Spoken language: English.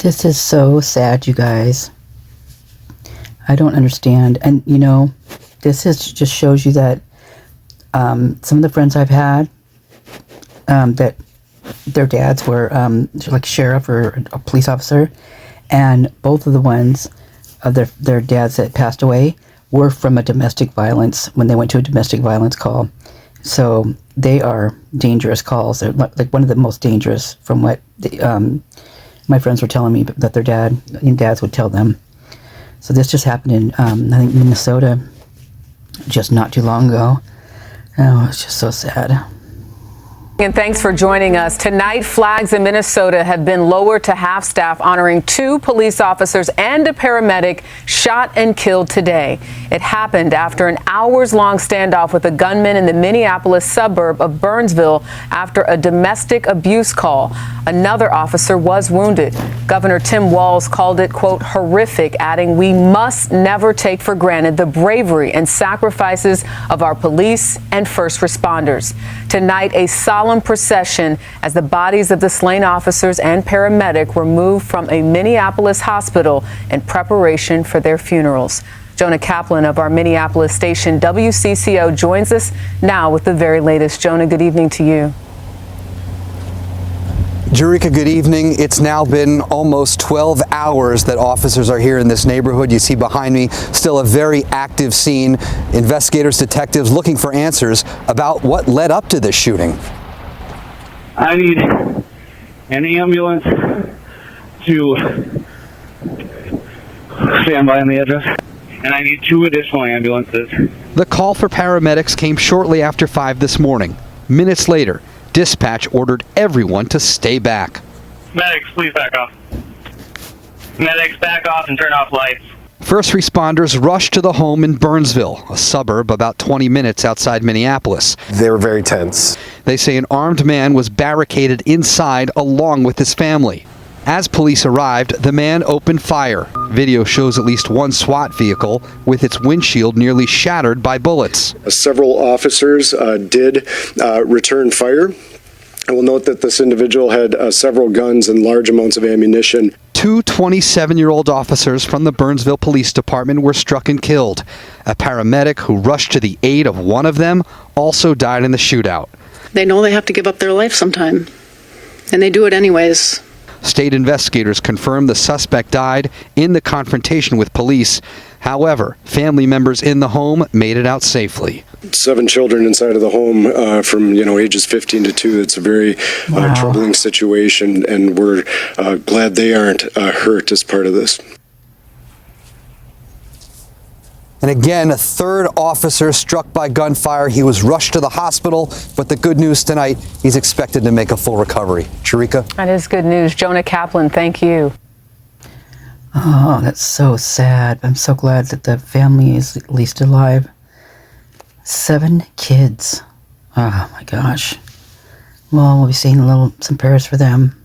This is so sad, you guys. I don't understand. And, you know, just shows you that some of the friends I've had, that their dads were like sheriff or a police officer, and both of the ones of their dads that passed away were from a domestic violence, when they went to a domestic violence call. So they are dangerous calls. They're like one of the most dangerous, from what my friends were telling me that their dads would tell them. So this just happened in, I think, Minnesota, just not too long ago. Oh, it's just so sad. And thanks for joining us. Tonight, flags in Minnesota have been lowered to half-staff, honoring 2 police officers and a paramedic shot and killed today. It happened after an hours-long standoff with a gunman in the Minneapolis suburb of Burnsville after a domestic abuse call. Another officer was wounded. Governor Tim Walz called it, quote, horrific, adding, "We must never take for granted the bravery and sacrifices of our police and first responders." Tonight, a solemn procession as the bodies of the slain officers and paramedic were moved from a Minneapolis hospital in preparation for their funerals. Jonah Kaplan of our Minneapolis station WCCO joins us now with the very latest. Jonah, good evening to you. Jerika, good evening. It's now been almost 12 hours that officers are here in this neighborhood. You see behind me still a very active scene. Investigators, detectives looking for answers about what led up to this shooting. I need an ambulance to stand by on the address, and I need 2 additional ambulances. The call for paramedics came shortly after 5 this morning. Minutes later, dispatch ordered everyone to stay back. Medics, please back off. Medics, back off and turn off lights. First responders rushed to the home in Burnsville, a suburb about 20 minutes outside Minneapolis. They were very tense. They say an armed man was barricaded inside along with his family. As police arrived, the man opened fire. Video shows at least one SWAT vehicle with its windshield nearly shattered by bullets. Several officers did return fire. I will note that this individual had several guns and large amounts of ammunition. 2 27-year-old officers from the Burnsville Police Department were struck and killed. A paramedic who rushed to the aid of one of them also died in the shootout. They know they have to give up their life sometime, and they do it anyways. State investigators confirmed the suspect died in the confrontation with police. However, family members in the home made it out safely. 7 children inside of the home from ages 15 to 2. It's a very troubling situation, and we're glad they aren't hurt as part of this. And again, a third officer struck by gunfire. He was rushed to the hospital, but the good news tonight, he's expected to make a full recovery. Jerika? That is good news. Jonah Kaplan, thank you. Oh, that's so sad. I'm so glad that the family is at least alive. 7 kids. Oh my gosh. Well, we'll be saying some prayers for them.